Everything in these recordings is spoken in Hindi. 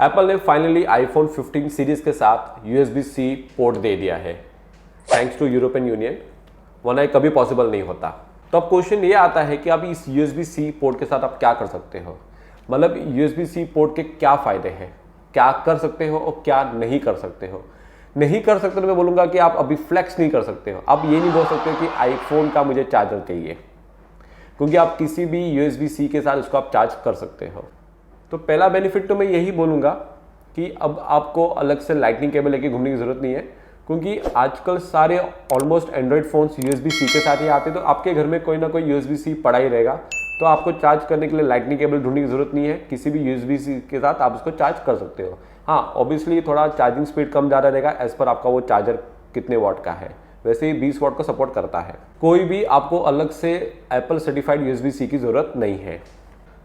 एप्पल ने फाइनली आईफोन 15 सीरीज के साथ USB-C पोर्ट दे दिया है, थैंक्स टू यूरोपियन यूनियन, वरना ये कभी पॉसिबल नहीं होता। तो अब क्वेश्चन ये आता है कि अब इस USB-C पोर्ट के साथ आप क्या कर सकते हो, मतलब USB-C पोर्ट के क्या फ़ायदे हैं, क्या कर सकते हो और क्या नहीं कर सकते हो। नहीं कर सकते तो मैं बोलूँगा कि आप अभी फ्लेक्स नहीं कर सकते हो। आप ये नहीं बोल सकते कि आईफोन का मुझे चार्जर चाहिए, क्योंकि आप किसी भी USB-C के साथ उसको आप चार्ज कर सकते हो। तो पहला बेनिफिट तो मैं यही बोलूँगा कि अब आपको अलग से लाइटनिंग केबल लेके घूमने की ज़रूरत नहीं है, क्योंकि आजकल सारे ऑलमोस्ट एंड्रॉयड फ़ोन्स USB-C के साथ ही आते हैं। तो आपके घर में कोई ना कोई USB-C पड़ा ही रहेगा, तो आपको चार्ज करने के लिए लाइटनिंग केबल ढूंढने की ज़रूरत नहीं है। किसी भी USB-C के साथ आप उसको चार्ज कर सकते हो। हाँ, ऑब्वियसली थोड़ा चार्जिंग स्पीड कम ज़्यादा रहेगा एज़ पर आपका वो चार्जर कितने वॉट का है। वैसे ही 20 वॉट को सपोर्ट करता है। कोई भी आपको अलग से एप्पल सर्टिफाइड USB-C की ज़रूरत नहीं है।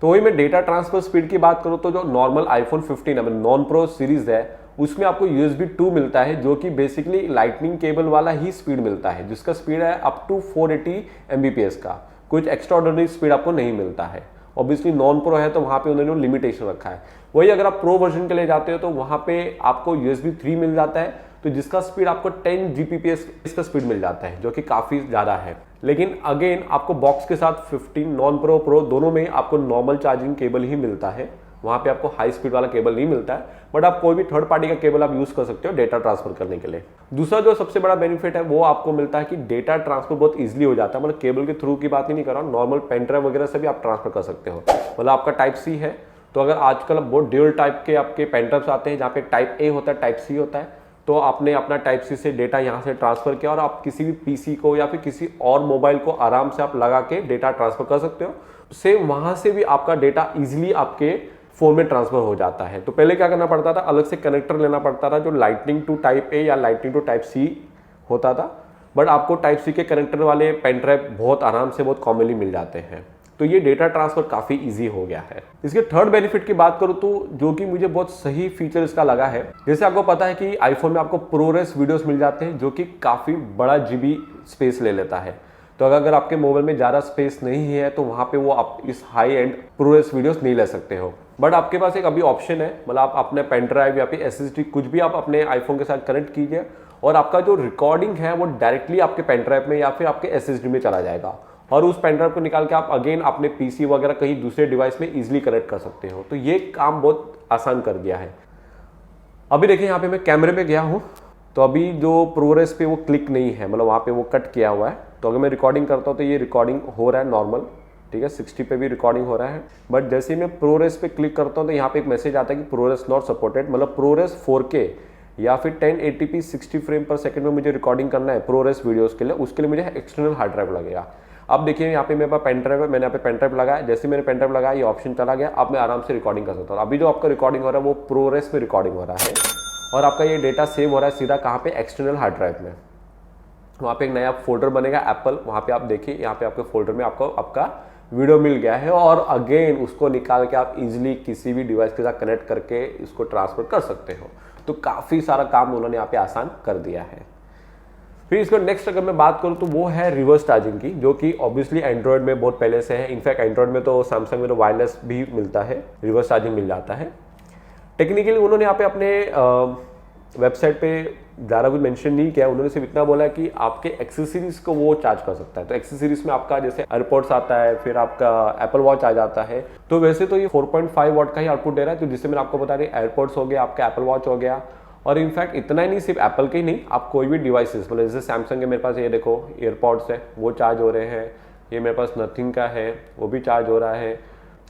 तो वही मैं डेटा ट्रांसफर स्पीड की बात करूँ तो जो नॉर्मल आईफोन 15 है, नॉन प्रो सीरीज़ है, उसमें आपको USB 2 मिलता है, जो कि बेसिकली लाइटनिंग केबल वाला ही स्पीड मिलता है, जिसका स्पीड है अप टू 480 Mbps का। कुछ एक्स्ट्रा ऑर्डिनरी स्पीड आपको नहीं मिलता है। ऑब्वियसली नॉन प्रो है तो वहाँ पे उन्होंने लिमिटेशन रखा है। वही अगर आप प्रो वर्जन के लिए जाते हो तो वहाँ पे आपको USB 3 मिल जाता है, तो जिसका स्पीड आपको 10 Gbps का स्पीड मिल जाता है, जो कि काफ़ी ज़्यादा है। लेकिन अगेन आपको बॉक्स के साथ 15 नॉन प्रो प्रो दोनों में आपको नॉर्मल चार्जिंग केबल ही मिलता है, वहाँ पे आपको हाई स्पीड वाला केबल नहीं मिलता है। बट आप कोई भी थर्ड पार्टी का केबल आप यूज़ कर सकते हो डेटा ट्रांसफर करने के लिए। दूसरा जो सबसे बड़ा बेनिफिट है वो आपको मिलता है कि डेटा ट्रांसफर बहुत ईजिली हो जाता है। मतलब केबल के थ्रू की बात ही नहीं कर रहा हूँ, नॉर्मल पेन ड्राइव वगैरह से भी आप ट्रांसफर कर सकते हो। मतलब आपका टाइप सी है, तो अगर आजकल बहुत ड्यूल टाइप के आपके पेन ड्राइव्स आते हैं जहाँ पे टाइप ए होता है, टाइप सी होता है, तो आपने अपना टाइप सी से डेटा यहाँ से ट्रांसफर किया और आप किसी भी पीसी को या फिर किसी और मोबाइल को आराम से आप लगा के डेटा ट्रांसफर कर सकते हो। सेम वहाँ से भी आपका डेटा इजीली आपके फोन में ट्रांसफर हो जाता है। तो पहले क्या करना पड़ता था, अलग से कनेक्टर लेना पड़ता था जो लाइटनिंग टू टाइप ए या लाइटनिंग टू टाइप सी होता था। बट आपको टाइप सी के कनेक्टर वाले पेन ड्राइव बहुत आराम से बहुत कॉमनली मिल जाते हैं, तो ये डेटा ट्रांसफर काफ़ी इजी हो गया है। इसके थर्ड बेनिफिट की बात करूँ तो जो कि मुझे बहुत सही फीचर इसका लगा है, जैसे आपको पता है कि आईफोन में आपको प्रोरेस वीडियोस मिल जाते हैं, जो कि काफ़ी बड़ा GB स्पेस ले लेता है। तो अगर आपके मोबाइल में ज़्यादा स्पेस नहीं है तो वहाँ पे वो आप इस हाई एंड प्रोरेस वीडियोस नहीं ले सकते हो। बट आपके पास एक अभी ऑप्शन है, मतलब आप अपने पेन ड्राइव या फिर SSD कुछ भी आप अपने आईफोन के साथ कनेक्ट कीजिए और आपका जो रिकॉर्डिंग है वो डायरेक्टली आपके पेन ड्राइव में या फिर आपके SSD में चला जाएगा, और उस पेन ड्राइव को निकाल के आप अगेन अपने PC वगैरह कहीं दूसरे डिवाइस में इजीली कनेक्ट कर सकते हो। तो ये काम बहुत आसान कर दिया है। अभी देखिए यहाँ पे मैं कैमरे पे गया हूँ, तो अभी जो प्रोरेस पे वो क्लिक नहीं है, मतलब वहाँ पे वो कट किया हुआ है। तो अगर मैं रिकॉर्डिंग करता हूँ तो ये रिकॉर्डिंग हो रहा है नॉर्मल, ठीक है, 60 पे भी रिकॉर्डिंग हो रहा है। बट जैसे ही मैं प्रोरेस पे क्लिक करता हूँ तो यहाँ पे एक मैसेज आता है कि प्रोरेस नॉट सपोर्टेड, मतलब प्रोरेस 4K या फिर 1080p 60 फ्रेम पर सेकंड में मुझे रिकॉर्डिंग करना है प्रोरेस वीडियोस के लिए, उसके लिए मुझे एक्सटर्नल हार्ड ड्राइव लगेगा। अब देखिए यहाँ पे मेरे पास पेन ड्राइव है, मैंने यहाँ पे पेन ड्राइव लगाया, जैसे मैंने पेन ड्राइव लगाया ये ऑप्शन चला गया, अब मैं आराम से रिकॉर्डिंग कर सकता हूँ। अभी जो आपका रिकॉर्डिंग हो रहा है वो प्रोरेस में रिकॉर्डिंग हो रहा है और आपका ये डेटा सेव हो रहा है सीधा कहाँ पे, एक्सटर्नल हार्ड ड्राइव में। वहाँ पे एक नया फोल्डर बनेगा एप्पल, वहाँ पे आप देखिए यहाँ पे आपके फोल्डर में आपको आपका वीडियो मिल गया है, और अगेन उसको निकाल के आप इजीली किसी भी डिवाइस के साथ कनेक्ट करके इसको ट्रांसफर कर सकते हो। तो काफ़ी सारा काम उन्होंने यहाँ पे आसान कर दिया है। फिर इसको नेक्स्ट अगर मैं बात करूँ तो वो है रिवर्स चार्जिंग की, जो कि ऑब्वियसली एंड्रॉयड में बहुत पहले से है। इनफैक्ट एंड्रॉयड में तो सैमसंग में तो वायरलेस भी मिलता है, रिवर्स चार्जिंग मिल जाता है। टेक्निकली उन्होंने यहाँ पे अपने वेबसाइट पे ज़्यादा कुछ मेंशन नहीं किया, उन्होंने सिर्फ इतना बोला कि आपके एक्सेसरीज को वो चार्ज कर सकता है। तो एक्सेसरीज में आपका जैसे एयरपोर्ट्स आता है, फिर आपका एप्पल वॉच आ जाता है। तो वैसे तो ये 4.5 वॉट का ही आउटपुट दे रहा है, तो जिससे मैंने आपको बता रही एयरपोर्ट्स हो गया, आपका एप्पल वॉच हो गया। और इनफैक्ट इतना ही नहीं, सिर्फ एप्पल के ही नहीं, आप कोई भी डिवाइसेस, मतलब जैसे सैमसंग के मेरे पास ये देखो एयरपॉड्स है वो चार्ज हो रहे हैं, ये मेरे पास नथिंग का है वो भी चार्ज हो रहा है,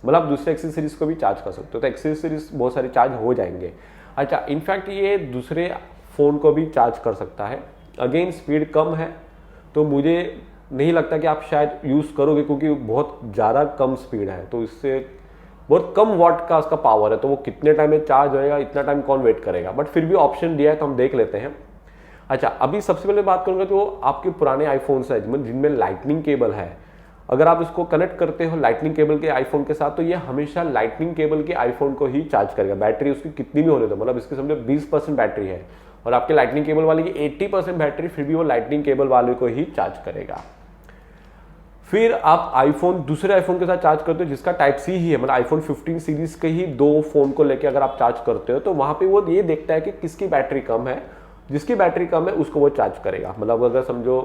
मतलब आप दूसरे एक्सेसरीज को भी चार्ज कर सकते हो। तो एक्सेसरीज बहुत सारे चार्ज हो जाएंगे। अच्छा, इनफैक्ट ये दूसरे फ़ोन को भी चार्ज कर सकता है। अगेन स्पीड कम है तो मुझे नहीं लगता कि आप शायद यूज़ करोगे, क्योंकि बहुत ज़्यादा कम स्पीड है, तो इससे बहुत कम वाट का उसका पावर है, तो वो कितने टाइम में चार्ज होएगा इतना टाइम कौन वेट करेगा। बट फिर भी ऑप्शन दिया है तो हम देख लेते हैं। अच्छा, अभी सबसे पहले बात करूँगा तो आपके पुराने आईफोन्स हैं जिनमें लाइटनिंग केबल है, अगर आप इसको कनेक्ट करते हो लाइटनिंग केबल के आईफोन के साथ, तो ये हमेशा लाइटनिंग केबल के आईफोन को ही चार्ज करेगा। बैटरी उसकी कितनी भी होने दो, मतलब इसकी समझो 20% बैटरी है और आपके लाइटनिंग केबल वाले की 80% बैटरी, फिर भी वो लाइटनिंग केबल वाले को ही चार्ज करेगा। फिर आप आईफोन दूसरे आईफोन के साथ चार्ज करते हो जिसका टाइप सी ही है, मतलब आईफोन 15 सीरीज के ही दो फोन को लेके अगर आप चार्ज करते हो तो वहां पे वो ये देखता है कि किसकी बैटरी कम है, जिसकी बैटरी कम है उसको वो चार्ज करेगा। मतलब अगर समझो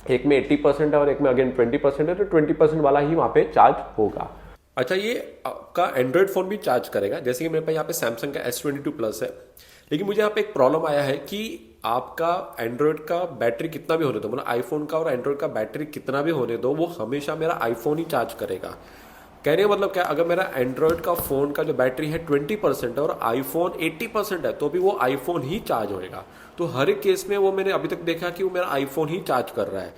एक में 80% है और एक में अगेन 20% है तो 20% वाला ही वहां पे चार्ज होगा। अच्छा, ये आपका एंड्रॉयड फोन भी चार्ज करेगा, जैसे कि मेरे पास यहाँ पे सैमसंग का S22 प्लस है, लेकिन मुझे यहाँ पे एक प्रॉब्लम आया है कि आपका एंड्रॉयड का बैटरी कितना भी होने दो, मतलब आईफोन का और एंड्रॉयड का बैटरी कितना भी होने दो, वो हमेशा मेरा आईफोन ही चार्ज करेगा। कहने का मतलब क्या, अगर मेरा एंड्रॉयड का फोन का जो बैटरी है 20% है और आईफोन 80% है तो भी वो आईफोन ही चार्ज होएगा। तो हर एक केस में वो मैंने अभी तक देखा कि वो मेरा आईफोन ही चार्ज कर रहा है।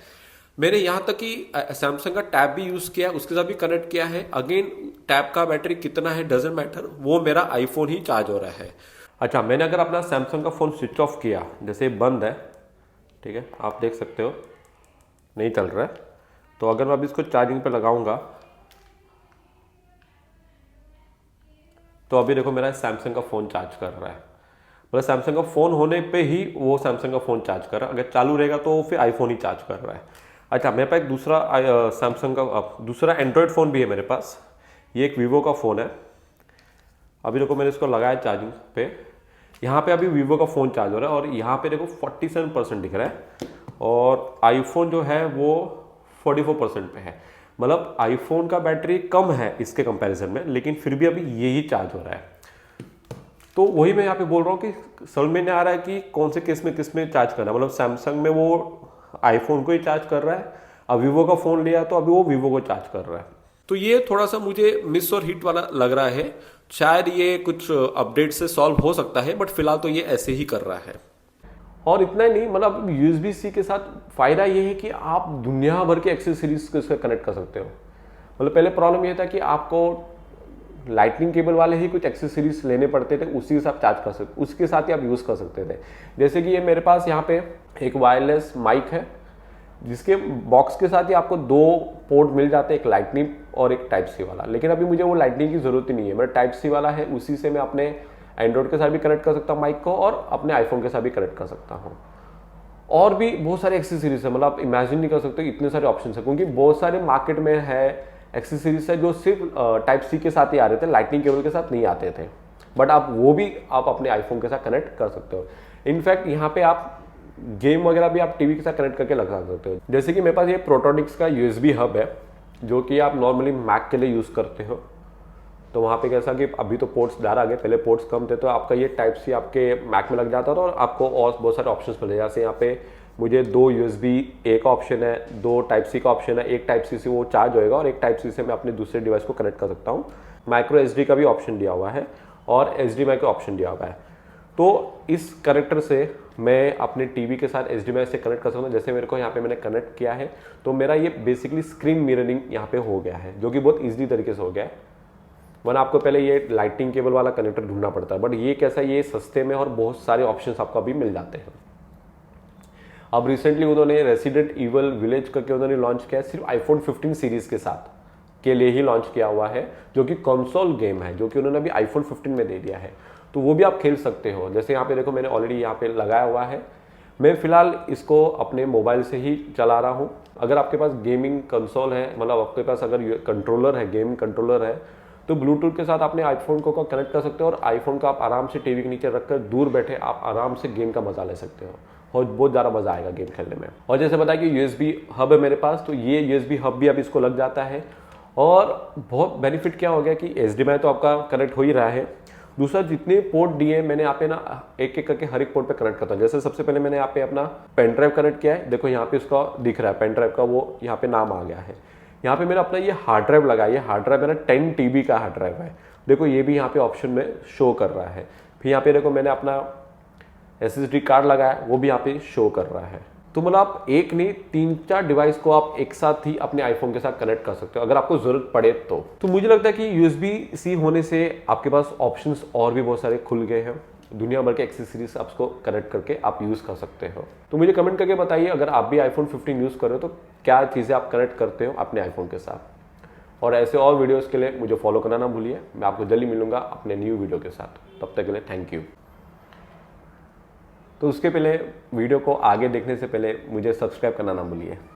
मैंने यहाँ तक कि सैमसंग का टैब भी यूज किया, उसके साथ भी कनेक्ट किया है, अगेन टैब का बैटरी कितना है डजेंट मैटर, वो मेरा आईफोन ही चार्ज हो रहा है। अच्छा, मैंने अगर अपना सैमसंग का फोन स्विच ऑफ किया, जैसे बंद है, ठीक है, आप देख सकते हो नहीं चल रहा है, तो अगर मैं अभी इसको चार्जिंग पे लगाऊंगा तो अभी देखो मेरा सैमसंग का फोन चार्ज कर रहा है, मतलब सैमसंग का फोन होने पे ही वो सैमसंग का फोन चार्ज कर रहा है, अगर चालू रहेगा तो फिर आईफोन ही चार्ज कर रहा है। अच्छा, मेरे पास एक दूसरा सैमसंग का दूसरा एंड्रॉयड फ़ोन भी है मेरे पास, ये एक वीवो का फ़ोन है। अभी देखो मैंने इसको लगाया चार्जिंग पे, यहाँ पे अभी वीवो का फ़ोन चार्ज हो रहा है और यहाँ पे देखो 47% दिख रहा है और आईफोन जो है वो 44% पे है। मतलब आईफोन का बैटरी कम है इसके कंपैरिजन में, लेकिन फिर भी अभी यही चार्ज हो रहा है। तो वही मैं यहाँ पे बोल रहा हूँ कि समझ में नहीं आ रहा है कि कौन से केस में किस में चार्ज करना है। मतलब सैमसंग में वो आईफोन को ही चार्ज कर रहा है, अब वीवो का फ़ोन लिया तो अभी वो वीवो को चार्ज कर रहा है। तो ये थोड़ा सा मुझे मिस और हिट वाला लग रहा है, शायद ये कुछ अपडेट से सॉल्व हो सकता है, बट फिलहाल तो ये ऐसे ही कर रहा है। और इतना ही नहीं, मतलब USB-C के साथ फायदा ये है कि आप दुनिया भर के एक्सेसरीज को इससे कनेक्ट कर सकते हो। मतलब पहले प्रॉब्लम ये था कि आपको लाइटनिंग केबल वाले ही कुछ एक्सेसरीज लेने पड़ते थे, उसी से आप चार्ज कर सकते, उसके साथ ही आप यूज़ कर सकते थे। जैसे कि ये मेरे पास यहाँ पे एक वायरलेस माइक है जिसके बॉक्स के साथ ही आपको दो पोर्ट मिल जाते हैं, एक लाइटनिंग और एक टाइप सी वाला। लेकिन अभी मुझे वो लाइटनिंग की ज़रूरत ही नहीं है, मेरा टाइप सी वाला है, उसी से मैं अपने एंड्रॉयड के साथ भी कनेक्ट कर सकता हूँ माइक को और अपने आईफोन के साथ भी कनेक्ट कर सकता हूँ। और भी बहुत सारे एक्सेसरीज है, मतलब आप इमेजिन नहीं कर सकते इतने सारे ऑप्शन है, क्योंकि बहुत सारे मार्केट में है एक्सेसरीज है जो सिर्फ टाइप सी के साथ ही आ रहे थे, लाइटनिंग केबल के साथ नहीं आते थे, बट आप वो भी आप अपने आईफोन के साथ कनेक्ट कर सकते हो। इनफैक्ट यहाँ पे आप गेम वगैरह भी आप टीवी के साथ कनेक्ट करके लगा सकते हो। जैसे कि मेरे पास ये प्रोटोनिक्स का USB हब है जो कि आप नॉर्मली मैक के लिए यूज़ करते हो। तो वहाँ पे कैसा कि अभी तो पोर्ट्स ज़्यादा आ गए, पहले पोर्ट्स कम थे, तो आपका ये टाइप सी आपके मैक में लग जाता था और आपको और बहुत सारे ऑप्शंस मिले। जैसे यहाँ पे मुझे 2 USB-A का ऑप्शन है, 2 टाइप सी का ऑप्शन है, एक टाइप सी से वो चार्ज होएगा और एक टाइप सी से मैं अपने दूसरे डिवाइस को कनेक्ट कर सकता हूँ। माइक्रो SD का भी ऑप्शन दिया हुआ है और HDMI का ऑप्शन दिया हुआ है। तो इस कनेक्टर से मैं अपने टीवी के साथ HDMI से कनेक्ट कर सकता हूँ। जैसे मेरे को यहाँ पे मैंने कनेक्ट किया है तो मेरा ये बेसिकली स्क्रीन मिररिंग यहाँ पे हो गया है, जो कि बहुत ईजिली तरीके से हो गया है। वरना आपको पहले ये लाइटिंग केबल वाला कनेक्टर ढूंढना पड़ता है, बट ये कैसा, ये सस्ते में और बहुत सारे ऑप्शंस आपको अभी मिल जाते हैं। अब रिसेंटली उन्होंने रेसिडेंट इवल विलेज करके उन्होंने लॉन्च किया है, सिर्फ आईफोन 15 सीरीज के साथ के लिए ही लॉन्च किया हुआ है, जो कि कंसोल गेम है, जो कि उन्होंने अभी आईफोन 15 में दे दिया है। तो वो भी आप खेल सकते हो। जैसे यहाँ पे देखो मैंने ऑलरेडी यहाँ पे लगाया हुआ है, मैं फिलहाल इसको अपने मोबाइल से ही चला रहा हूँ। अगर आपके पास गेमिंग कंसोल है, मतलब आपके पास अगर कंट्रोलर है, गेमिंग कंट्रोलर है, तो ब्लूटूथ के साथ अपने आईफोन को कनेक्ट कर सकते हो और आईफोन को आप आराम से टीवी के नीचे रखकर दूर बैठे आप आराम से गेम का मजा ले सकते हो और बहुत ज़्यादा मज़ा आएगा गेम खेलने में। और जैसे बताया कि USB हब है मेरे पास, तो ये USB हब भी अब इसको लग जाता है और बहुत बेनिफिट क्या हो गया कि HDMI तो आपका कनेक्ट हो ही रहा है। दूसरा, जितने पोर्ट दिए मैंने यहाँ पे ना एक एक करके हर एक पोर्ट पे कनेक्ट करता हूँ। जैसे सबसे पहले मैंने यहाँ पे अपना पेन ड्राइव कनेक्ट किया है, देखो यहाँ पे उसका दिख रहा है, पेन ड्राइव का वो यहाँ पे नाम आ गया है। यहाँ पे मेरा अपना ये हार्ड ड्राइव लगा है, ये हार्ड ड्राइव मेरा 10 TB का हार्ड ड्राइव है, देखो ये भी यहाँ पे ऑप्शन में शो कर रहा है। फिर यहाँ पे देखो मैंने अपना SSD कार्ड लगाया, वो भी यहाँ पे शो कर रहा है। तो मतलब आप एक नहीं 3-4 डिवाइस को आप एक साथ ही अपने आईफोन के साथ कनेक्ट कर सकते हो अगर आपको जरूरत पड़े तो मुझे लगता है कि USB-C होने से आपके पास ऑप्शंस और भी बहुत सारे खुल गए हैं, दुनिया भर के एक्सेसरीज आप उसको कनेक्ट करके आप यूज़ कर सकते हो। तो मुझे कमेंट करके बताइए अगर आप भी आईफोन 15 यूज़ कर रहे हो तो क्या चीज़ें आप कनेक्ट करते हो अपने आईफोन के साथ। और ऐसे और वीडियोज़ के लिए मुझे फॉलो करना ना भूलिए। मैं आपको जल्दी मिलूंगा अपने न्यू वीडियो के साथ, तब तक के लिए थैंक यू। तो उसके पहले वीडियो को आगे देखने से पहले मुझे सब्सक्राइब करना ना भूलिए।